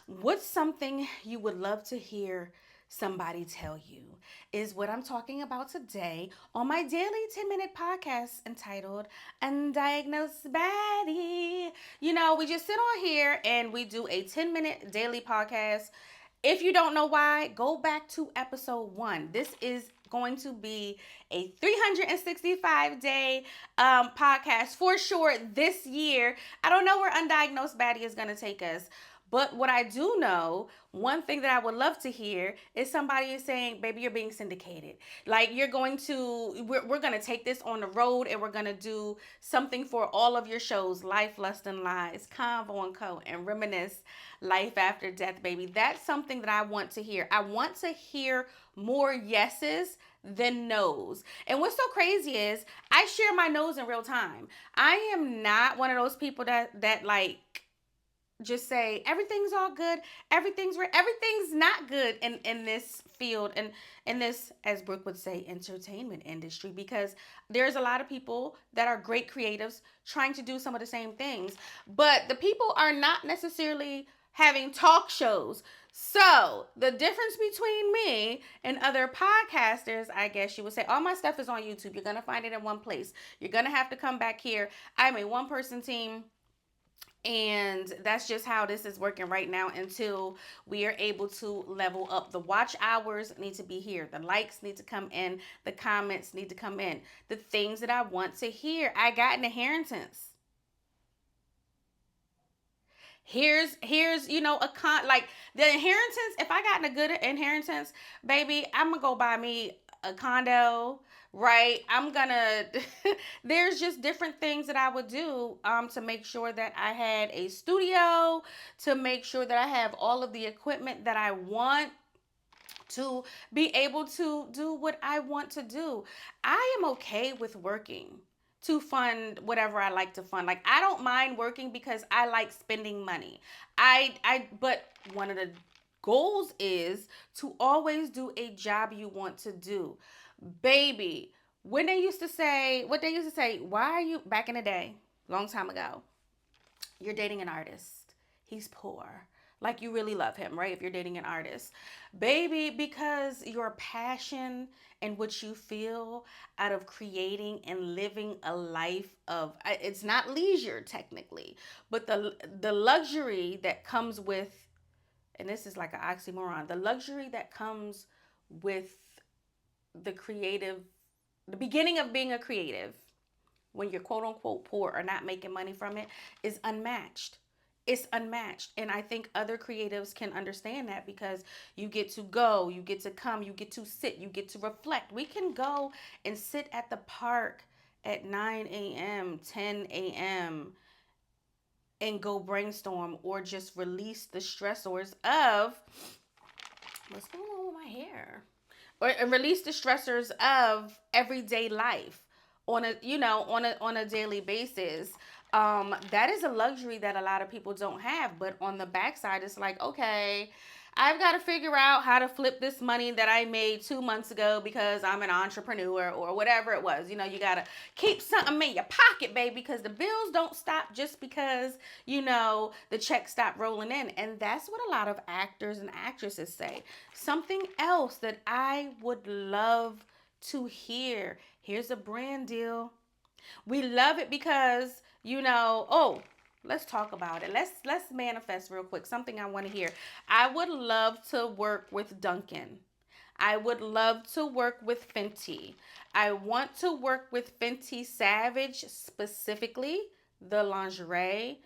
What's something you would love to hear somebody tell you? Is what I'm talking about today on my daily 10-minute podcast entitled Undiagnosed Baddie. We just sit on here and we do a 10-minute daily podcast. If you don't know why, go back to episode 1. This is going to be a 365-day podcast for sure this year. I don't know where Undiagnosed Baddie is going to take us. But what I do know, one thing that I would love to hear is somebody is saying, baby, you're being syndicated. Like we're going to take this on the road and we're going to do something for all of your shows, Life, Lust, and Lies, Convo and Co, and Reminisce, Life After Death, baby. That's something that I want to hear. I want to hear more yeses than no's. And what's so crazy is I share my no's in real time. I am not one of those people that like just say everything's all good, everything's not good in this field and in this, as Brooke would say, entertainment industry, because there's a lot of people that are great creatives trying to do some of the same things, but the people are not necessarily having talk shows. So the difference between me and other podcasters, I guess you would say, all my stuff is on YouTube. You're gonna find it in one place. You're gonna have to come back here. I'm a one person team, and that's just how this is working right now until we are able to level up. The watch hours need to be here. The likes need to come in. The comments need to come in. The things that I want to hear. I got an inheritance. Here's a like the inheritance. If I got a good inheritance, baby, I'm gonna go buy me a condo, right? I'm gonna there's just different things that I would do to make sure that I had a studio, to make sure that I have all of the equipment that I want to be able to do what I want to do. I am okay with working to fund whatever I like to fund. Like, I don't mind working because I like spending money. But one of the goals is to always do a job you want to do. Baby, what they used to say, why are you, back in the day, long time ago, you're dating an artist. He's poor. Like, you really love him, right? If you're dating an artist. Baby, because your passion and what you feel out of creating and living a life of, it's not leisure technically, but the luxury that comes with, and this is like an oxymoron, the luxury that comes with the creative, the beginning of being a creative, when you're quote unquote poor or not making money from it, is unmatched. It's unmatched. And I think other creatives can understand that, because you get to go, you get to come, you get to sit, you get to reflect. We can go and sit at the park at 9 a.m., 10 a.m., and go brainstorm, or just release the stressors of what's going on with my hair, or release the stressors of everyday life on a daily basis. That is a luxury that a lot of people don't have. But on the backside, it's like, okay, I've got to figure out how to flip this money that I made 2 months ago because I'm an entrepreneur or whatever it was. You got to keep something in your pocket, baby, because the bills don't stop just because, the checks stop rolling in. And that's what a lot of actors and actresses say. Something else that I would love to hear. Here's a brand deal. We love it because, oh, let's talk about it. Let's manifest real quick. Something I want to hear. I would love to work with Duncan. I would love to work with Fenty. I want to work with Fenty Savage, specifically the lingerie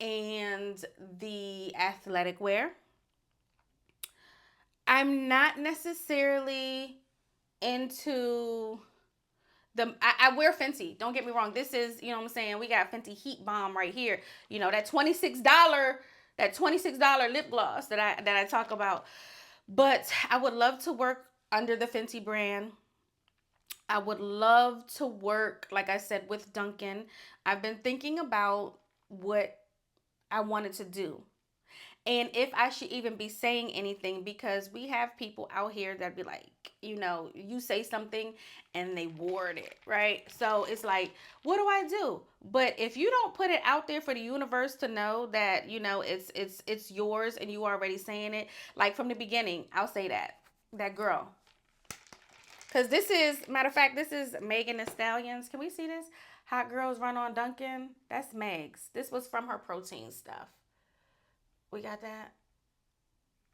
and the athletic wear. I'm not necessarily into I wear Fenty. Don't get me wrong. This is, what I'm saying, we got Fenty Heat Bomb right here. That $26 lip gloss that I talk about. But I would love to work under the Fenty brand. I would love to work, like I said, with Duncan. I've been thinking about what I wanted to do, and if I should even be saying anything, because we have people out here that be like, you say something and they ward it, right? So it's like, what do I do? But if you don't put it out there for the universe to know that, it's yours and you already saying it, like from the beginning, I'll say that girl. Because this is, matter of fact, this is Megan Thee Stallions. Can we see this? Hot Girls Run on Dunkin'. That's Meg's. This was from her protein stuff. We got that?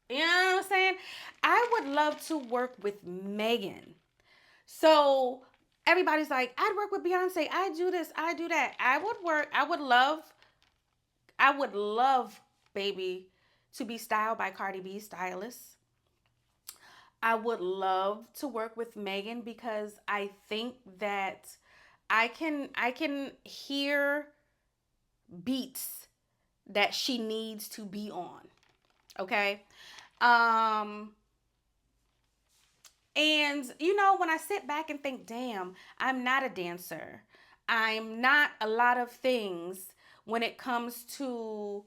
You know what I'm saying? I would love to work with Megan. So everybody's like, I'd work with Beyonce. I do this. I do that. I would love, baby, to be styled by Cardi B stylists. I would love to work with Megan because I think that I can hear beats that she needs to be on. Okay? Um and when I sit back and think, damn, I'm not a dancer. I'm not a lot of things when it comes to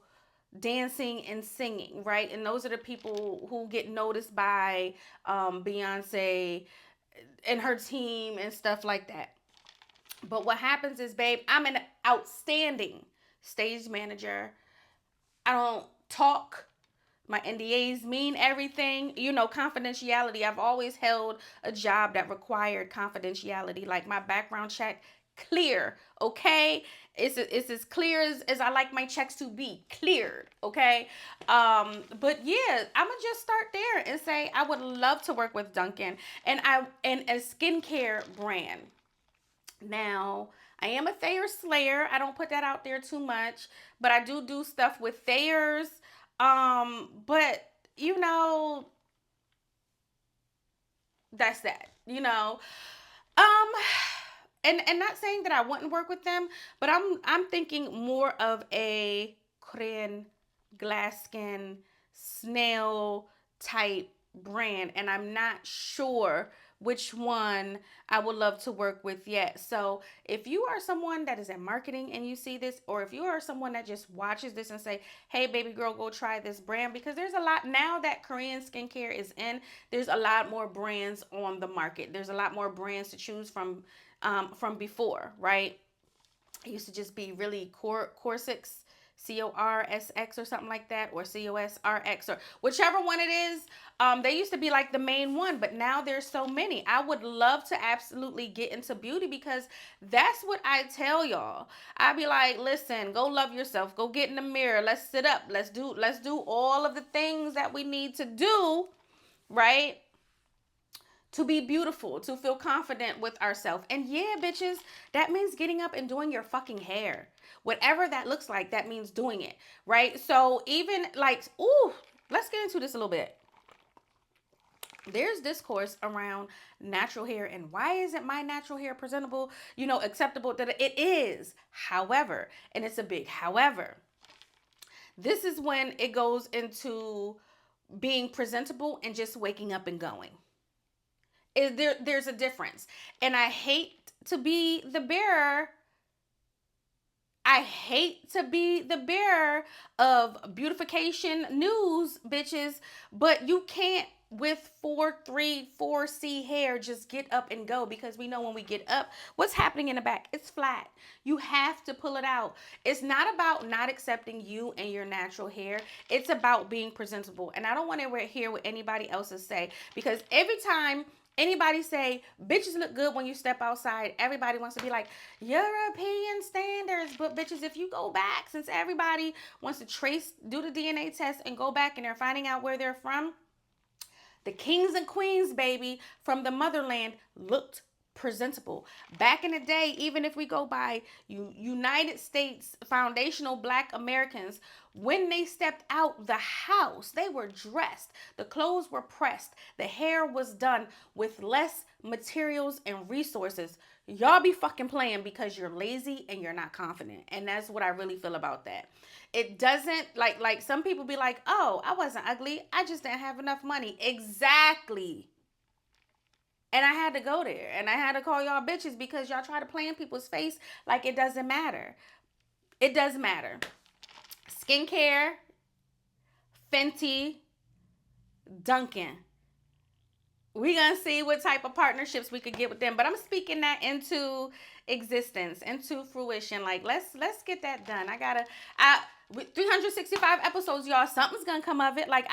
dancing and singing, right? And those are the people who get noticed by Beyonce and her team and stuff like that. But what happens is, babe, I'm an outstanding stage manager. I don't talk. My NDAs mean everything. Confidentiality. I've always held a job that required confidentiality. Like my background check, clear, okay? It's as clear as I like my checks to be, cleared, okay? But yeah, I'm gonna just start there and say I would love to work with Dunkin' and a skincare brand. Now, I am a Thayer Slayer. I don't put that out there too much, but I do stuff with Thayers. But that's that. Um, and not saying that I wouldn't work with them, but I'm thinking more of a Korean glass skin snail type brand, and I'm not sure which one I would love to work with yet. So if you are someone that is in marketing and you see this, or if you are someone that just watches this and say, hey, baby girl, go try this brand, because there's a lot now that Korean skincare is in, there's a lot more brands on the market. There's a lot more brands to choose from before, right? It used to just be really Corsix, CORSX or something like that, or COSRX, or whichever one it is. They used to be like the main one, but now there's so many. I would love to absolutely get into beauty because that's what I tell y'all. I'd be like, listen, go love yourself, go get in the mirror, let's sit up, let's do all of the things that we need to do, right? To be beautiful, to feel confident with ourselves. And yeah, bitches, that means getting up and doing your fucking hair. Whatever that looks like, that means doing it, right? So even like, ooh, let's get into this a little bit. There's discourse around natural hair and why isn't my natural hair presentable, acceptable? That it is. However, and it's a big however, this is when it goes into being presentable and just waking up and going. There's a difference. And I hate to be the bearer of beautification news, bitches, but you can't with 4C hair just get up and go, because we know when we get up, what's happening in the back? It's flat. You have to pull it out. It's not about not accepting you and your natural hair. It's about being presentable. And I don't want to hear what anybody else is say, because every time anybody say bitches look good when you step outside, everybody wants to be like European standards. But bitches, if you go back, since everybody wants to do the DNA test and go back and they're finding out where they're from, the kings and queens, baby, from the motherland looked presentable. Back in the day, even if we go by United States foundational Black Americans, when they stepped out the house, they were dressed. The clothes were pressed. The hair was done with less materials and resources. Y'all be fucking playing because you're lazy and you're not confident. And that's what I really feel about that. It doesn't, like some people be like, oh, I wasn't ugly, I just didn't have enough money. Exactly. And I had to go there and I had to call y'all bitches because y'all try to play in people's face like it doesn't matter. It does matter. Skincare, Fenty, Dunkin'. we gonna see what type of partnerships we could get with them. But I'm speaking that into existence, into fruition. Like let's get that done. I gotta. I with 365 episodes, y'all. Something's gonna come of it. Like